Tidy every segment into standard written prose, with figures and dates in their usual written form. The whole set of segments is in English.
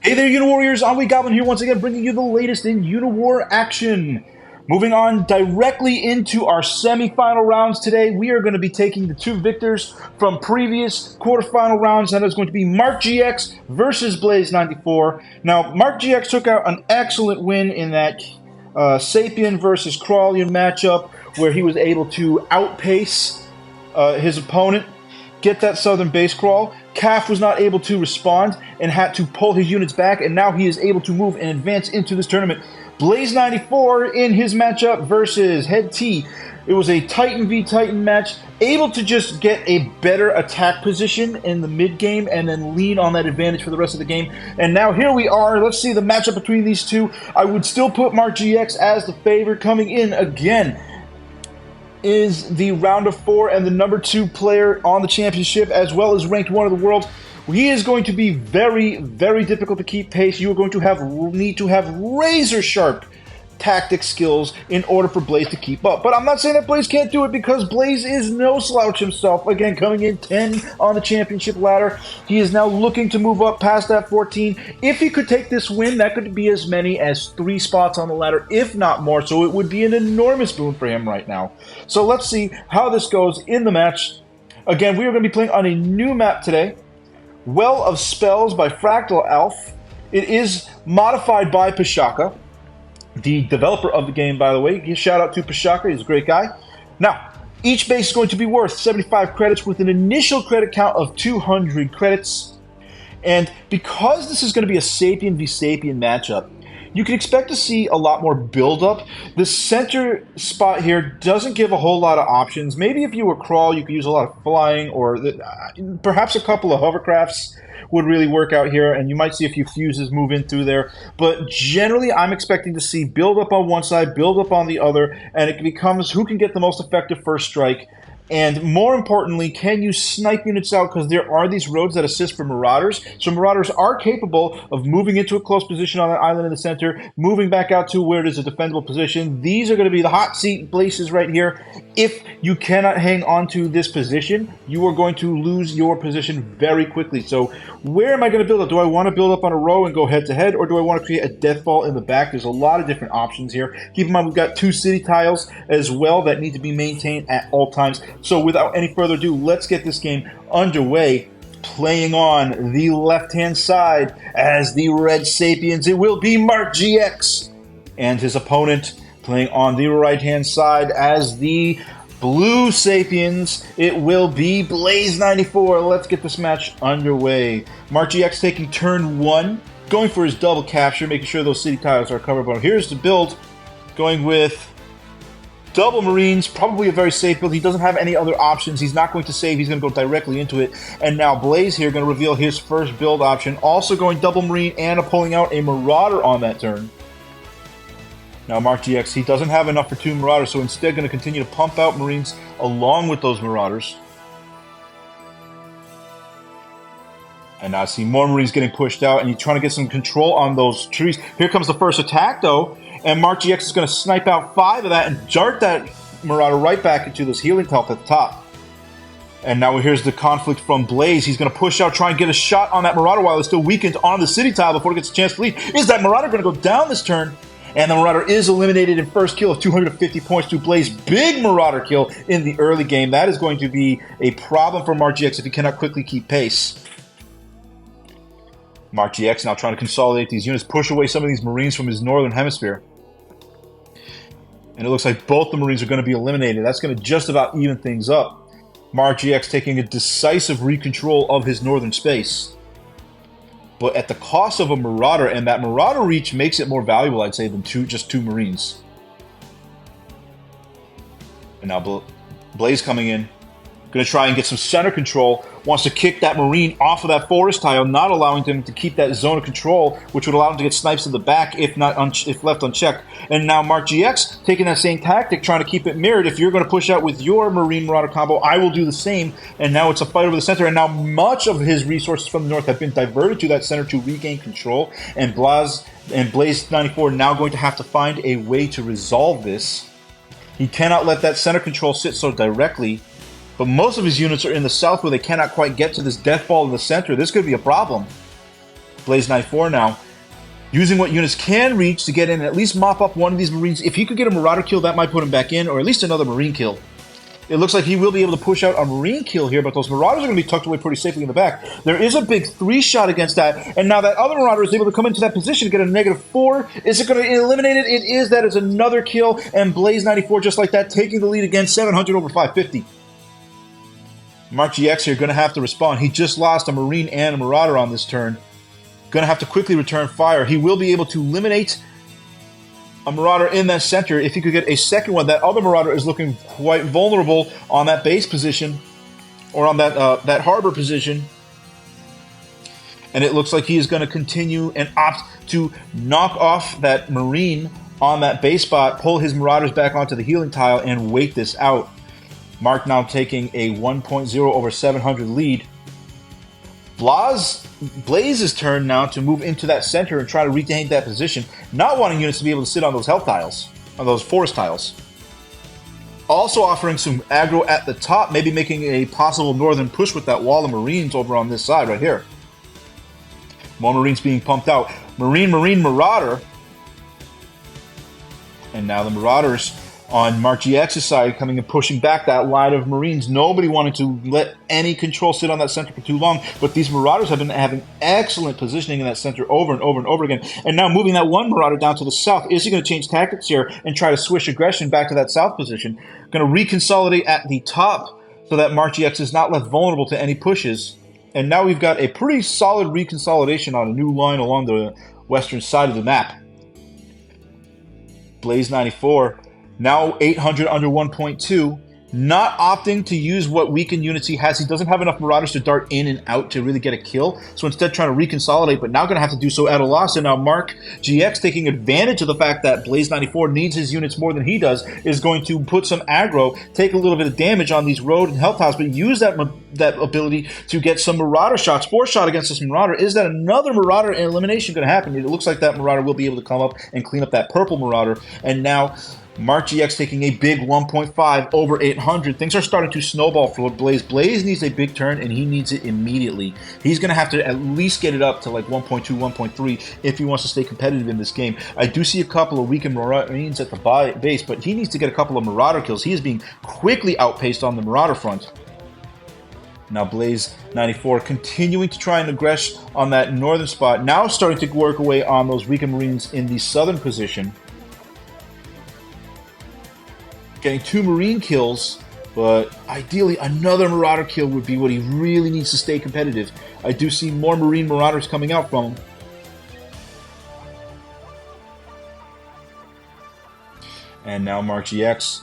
Hey there, UniWarriors! I'm Goblin here once again, bringing you the latest in UniWar action. Moving on directly into our semifinal rounds today, we are going to be taking the two victors from previous quarterfinal rounds. That is going to be Mark GX versus blazze94. Now, Mark GX took out an excellent win in that Sapien versus Crawlian matchup, where he was able to outpace his opponent, get that southern base crawl. Calf was not able to respond and had to pull his units back, and now he is able to move and advance into this tournament. blazze94 in his matchup versus Head T. It was a Titan v Titan match, able to just get a better attack position in the mid game and then lean on that advantage for the rest of the game. And now here we are. Let's see the matchup between these two. I would still put Mark GX as the favorite. Coming in again is the round of 4 and the number 2 player on the championship, as well as ranked 1 of the world. He is going to be very, very difficult to keep pace. You are going to need to have razor sharp tactic skills in order for Blazze to keep up. But I'm not saying that Blazze can't do it, because Blazze is no slouch himself. Again, coming in 10 on the championship ladder. He is now looking to move up past that 14. If he could take this win, that could be as many as 3 spots on the ladder, if not more. So it would be an enormous boon for him right now. So let's see how this goes in the match. Again, we are going to be playing on a new map today. Well of Spells by Fractal Elf. It is modified by Pashaka, the developer of the game, by the way. Shout out to Pashaka, he's a great guy. Now, each base is going to be worth 75 credits with an initial credit count of 200 credits. And because this is going to be a Sapien v Sapien matchup, you can expect to see a lot more build-up. The center spot here doesn't give a whole lot of options. Maybe if you were Crawl, you could use a lot of flying, or perhaps a couple of hovercrafts would really work out here, and you might see a few fuses move in through there. But generally, I'm expecting to see build up on one side, build up on the other, and it becomes who can get the most effective first strike. And more importantly, can you snipe units out? Because there are these roads that assist for marauders. So marauders are capable of moving into a close position on that island in the center, moving back out to where it is a defendable position. These are going to be the hot seat places right here. If you cannot hang on to this position, you are going to lose your position very quickly. So where am I going to build up? Do I want to build up on a row and go head to head, or do I want to create a deathfall in the back? There's a lot of different options here. Keep in mind, we've got 2 city tiles as well that need to be maintained at all times. So without any further ado, let's get this game underway. Playing on the left-hand side as the Red Sapiens, it will be Mark GX. And his opponent playing on the right-hand side as the Blue Sapiens, it will be blazze94. Let's get this match underway. Mark GX taking turn 1, going for his double capture, making sure those city tiles are covered. But here's the build, going with double Marines, probably a very safe build. He doesn't have any other options. He's not going to save. He's going to go directly into it. And now Blazze here going to reveal his first build option. Also going double Marine and pulling out a Marauder on that turn. Now Mark GX, he doesn't have enough for 2 Marauders, so instead going to continue to pump out Marines along with those Marauders. And now I see more Marines getting pushed out, and he's trying to get some control on those trees. Here comes the first attack, though. And Mark GX is going to snipe out 5 of that and dart that Marauder right back into this healing health at the top. And now here's the conflict from Blazze. He's going to push out, try and get a shot on that Marauder while it's still weakened on the city tile before it gets a chance to lead. Is that Marauder going to go down this turn? And the Marauder is eliminated in first kill of 250 points to Blazze. Big Marauder kill in the early game. That is going to be a problem for Mark GX if he cannot quickly keep pace. Mark GX now trying to consolidate these units, push away some of these Marines from his northern hemisphere. And it looks like both the Marines are going to be eliminated. That's going to just about even things up. Mark GX taking a decisive recontrol of his northern space. But at the cost of a Marauder, and that Marauder reach makes it more valuable, I'd say, than just two Marines. And now Blazze coming in. Going to try and get some center control. Wants to kick that Marine off of that forest tile, not allowing them to keep that zone of control, which would allow them to get snipes in the back if left unchecked. And now Mark GX taking that same tactic, trying to keep it mirrored. If you're going to push out with your Marine Marauder combo, I will do the same. And now it's a fight over the center. And now much of his resources from the north have been diverted to that center to regain control. And blazze94 now going to have to find a way to resolve this. He cannot let that center control sit so directly. But most of his units are in the south where they cannot quite get to this death ball in the center. This could be a problem. blazze94 now, using what units can reach to get in and at least mop up one of these Marines. If he could get a Marauder kill, that might put him back in, or at least another Marine kill. It looks like he will be able to push out a Marine kill here, but those Marauders are going to be tucked away pretty safely in the back. There is a big 3-shot against that, and now that other Marauder is able to come into that position to get a -4. Is it going to eliminate it? It is. That is another kill, and blazze94 just like that, taking the lead again, 700 over 550. Mark GX here going to have to respond. He just lost a Marine and a Marauder on this turn. Going to have to quickly return fire. He will be able to eliminate a Marauder in that center. If he could get a second one, that other Marauder is looking quite vulnerable on that base position, or on that harbor position. And it looks like he is going to continue and opt to knock off that Marine on that base spot, pull his Marauders back onto the healing tile, and wait this out. Mark now taking a 1.0 over 700 lead. Blazze's turn now to move into that center and try to retain that position, not wanting units to be able to sit on those health tiles, on those forest tiles. Also offering some aggro at the top, maybe making a possible northern push with that wall of Marines over on this side right here. More Marines being pumped out. Marine, Marauder. And now the Marauders on Mark GX's side coming and pushing back that line of Marines. Nobody wanted to let any control sit on that center for too long, but these Marauders have been having excellent positioning in that center over and over and over again. And now moving that one Marauder down to the south. Is he going to change tactics here and try to swish aggression back to that south position? Going to reconsolidate at the top so that Mark GX is not left vulnerable to any pushes. And now we've got a pretty solid reconsolidation on a new line along the western side of the map. blazze94 now 800 under 1.2, not opting to use what weakened units he has. He doesn't have enough Marauders to dart in and out to really get a kill, so instead trying to reconsolidate, but now going to have to do so at a loss. And now Mark GX, taking advantage of the fact that blazze94 needs his units more than he does, is going to put some aggro, take a little bit of damage on these road and health tiles, but use that ability to get some Marauder shots. 4-shot against this Marauder. Is that another Marauder elimination going to happen? It looks like that Marauder will be able to come up and clean up that purple Marauder, and now Mark GX taking a big 1.5 over 800. Things are starting to snowball for Blaze. Blaze needs a big turn, and he needs it immediately. He's going to have to at least get it up to like 1.2, 1.3 if he wants to stay competitive in this game. I do see a couple of weakened Marines at the base, but he needs to get a couple of Marauder kills. He is being quickly outpaced on the Marauder front. Now blazze94 continuing to try and aggress on that northern spot. Now starting to work away on those weakened Marines in the southern position. Getting 2 Marine kills, but ideally another Marauder kill would be what he really needs to stay competitive. I do see more Marine Marauders coming out from him. And now Mark GX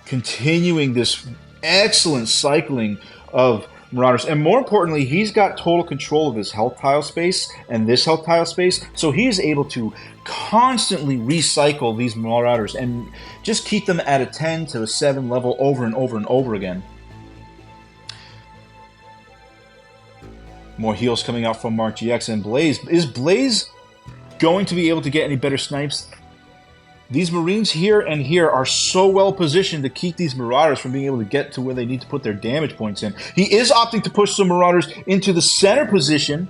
continuing this excellent cycling of Marauders, and more importantly, he's got total control of his health tile space and this health tile space, so he is able to constantly recycle these Marauders and just keep them at a 10 to a 7 level over and over and over again. More heals coming out from Mark GX and Blaze. Is Blaze going to be able to get any better snipes? These Marines here and here are so well positioned to keep these Marauders from being able to get to where they need to put their damage points in. He is opting to push some Marauders into the center position,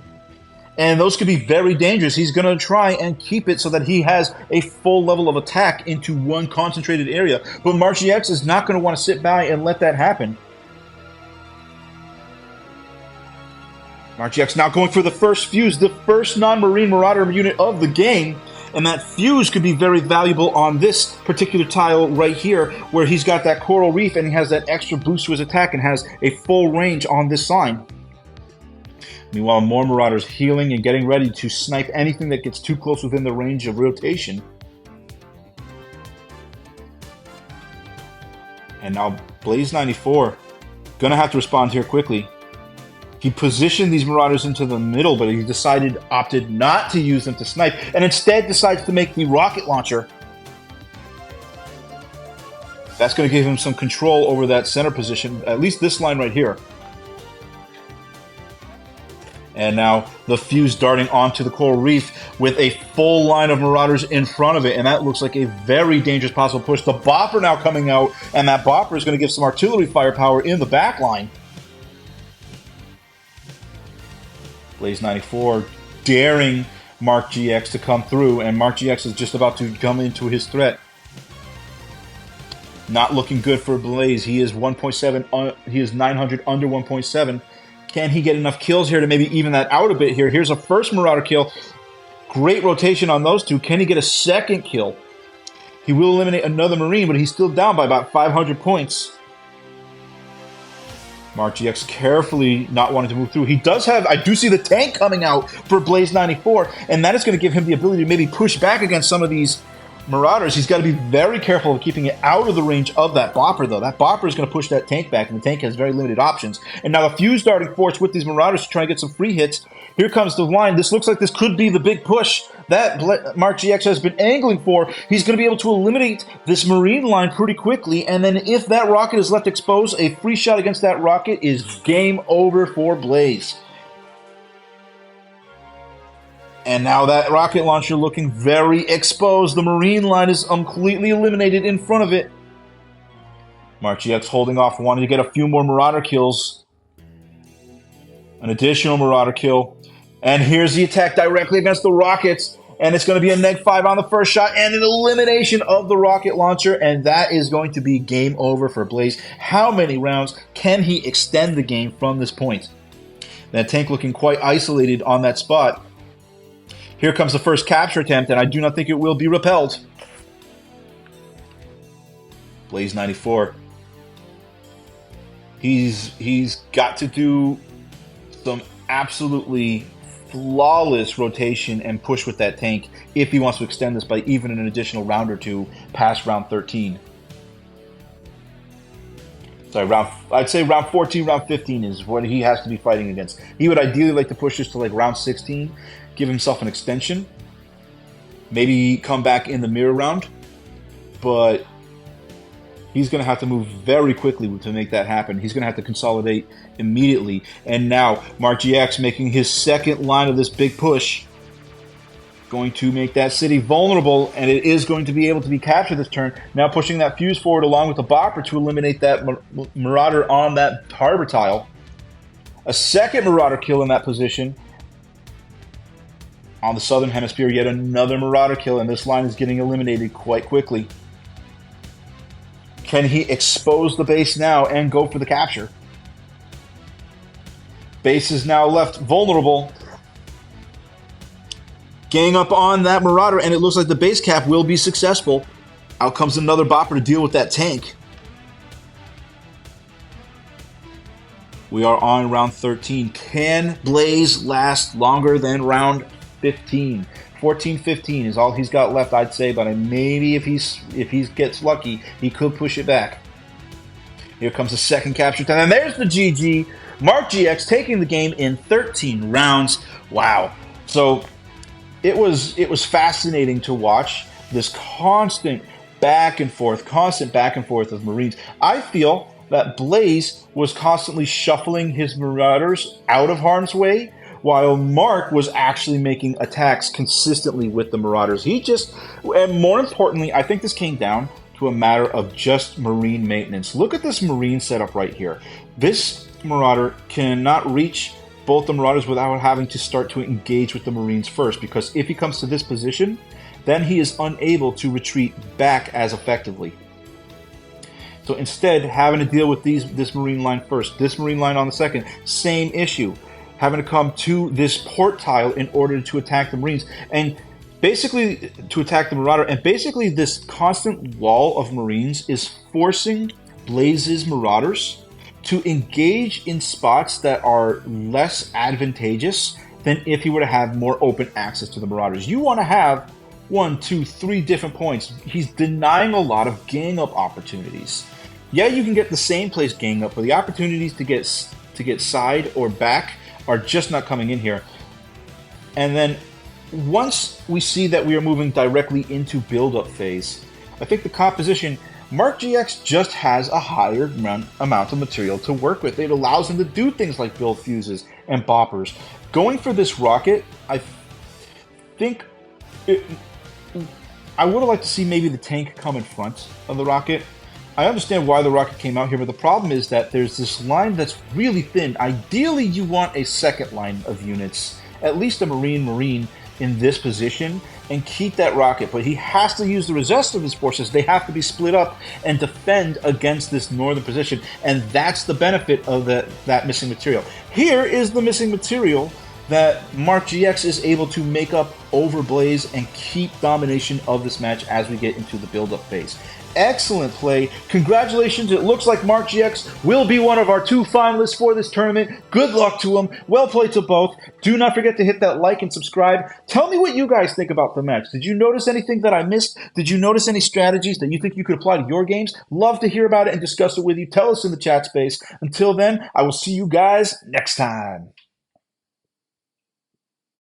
and those could be very dangerous. He's going to try and keep it so that he has a full level of attack into one concentrated area. But Mark GX is not going to want to sit by and let that happen. Mark GX now going for the first fuse, the first non-Marine Marauder unit of the game. And that fuse could be very valuable on this particular tile right here, where he's got that coral reef and he has that extra boost to his attack and has a full range on this sign. Meanwhile, more Marauders healing and getting ready to snipe anything that gets too close within the range of rotation. And now blazze94 gonna have to respond here quickly. He positioned these Marauders into the middle, but he opted not to use them to snipe, and instead decides to make the rocket launcher. That's going to give him some control over that center position, at least this line right here. And now the fuse darting onto the coral reef with a full line of Marauders in front of it, and that looks like a very dangerous possible push. The bopper now coming out, and that bopper is going to give some artillery firepower in the back line. blazze94 daring Mark GX to come through, and Mark GX is just about to come into his threat. Not looking good for Blazze. He is 1.7. He is 900 under 1.7. Can he get enough kills here to maybe even that out a bit here? Here's a first Marauder kill. Great rotation on those two. Can he get a second kill? He will eliminate another Marine, but he's still down by about 500 points. Mark GX carefully not wanting to move through. He does have, I do see the tank coming out for blazze94, and that is going to give him the ability to maybe push back against some of these Marauders. He's got to be very careful of keeping it out of the range of that Bopper, though. That Bopper is going to push that tank back, and the tank has very limited options. And now the Fuse darting force with these Marauders to try and get some free hits. Here comes the line. This looks like this could be the big push that Mark GX has been angling for. He's going to be able to eliminate this Marine line pretty quickly, and then if that rocket is left exposed, a free shot against that rocket is game over for Blazze. And now that rocket launcher looking very exposed. The Marine line is completely eliminated in front of it. Mark GX holding off, wanting to get a few more Marauder kills. An additional Marauder kill. And here's the attack directly against the rockets. And it's going to be a -5 on the first shot and an elimination of the rocket launcher. And that is going to be game over for Blazze. How many rounds can he extend the game from this point? That tank looking quite isolated on that spot. Here comes the first capture attempt, and I do not think it will be repelled. blazze94. He's got to do some absolutely flawless rotation and push with that tank if he wants to extend this by even an additional round or two past round 13. Sorry, I'd say round 14, round 15 is what he has to be fighting against. He would ideally like to push this to like round 16, give himself an extension, maybe come back in the mirror round, but he's going to have to move very quickly to make that happen. He's going to have to consolidate immediately. And now Mark GX making his second line of this big push, going to make that city vulnerable, and it is going to be able to be captured this turn. Now pushing that Fuse forward along with the Bopper to eliminate that Marauder on that harbor tile. A second Marauder kill in that position. On the southern hemisphere, yet another Marauder kill, and this line is getting eliminated quite quickly. Can he expose the base now and go for the capture? Base is now left vulnerable. Gang up on that Marauder, and it looks like the base cap will be successful. Out comes another Bopper to deal with that tank. We are on round 13. Can Blazze last longer than round 15? 14-15 is all he's got left, I'd say, but maybe if he gets lucky, he could push it back. Here comes the second capture time, and there's the GG. Mark GX taking the game in 13 rounds. Wow. So it was fascinating to watch this constant back and forth of Marines. I feel that Blazze was constantly shuffling his Marauders out of harm's way, while Mark was actually making attacks consistently with the Marauders. And more importantly, I think this came down to a matter of just Marine maintenance. Look at this Marine setup right here. This Marauder cannot reach both the Marauders without having to start to engage with the Marines first, because if he comes to this position, then he is unable to retreat back as effectively. So instead, having to deal with this Marine line first, this Marine line on the second, same issue. Having to come to this port tile in order to attack the Marines, and basically to attack the Marauder, and basically this constant wall of Marines is forcing Blazze's Marauders to engage in spots that are less advantageous than if he were to have more open access to the Marauders. You want to have 1, 2, 3 different points. He's denying a lot of gang up opportunities. Yeah, you can get the same place gang up, but the opportunities to get side or back are just not coming in here. And then once we see that we are moving directly into build-up phase, I think the composition, Mark GX just has a higher amount of material to work with. It allows him to do things like build fuses and boppers. Going for this rocket, I think I would have liked to see maybe the tank come in front of the rocket. I understand why the rocket came out here, but the problem is that there's this line that's really thin. Ideally, you want a second line of units at least a Marine in this position and keep that rocket. But he has to use the rest of his forces. They have to be split up and defend against this northern position. And that's the benefit of that missing material. Here is the missing material that Mark GX is able to make up over Blaze and keep domination of this match as we get into the build-up phase. Excellent play. Congratulations. It looks like Mark GX will be one of our 2 finalists for this tournament. Good luck to him. Well played to both. Do not forget to hit that like and subscribe. Tell me what you guys think about the match. Did you notice anything that I missed? Did you notice any strategies that you think you could apply to your games? Love to hear about it and discuss it with you. Tell us in the chat space. Until then, I will see you guys next time.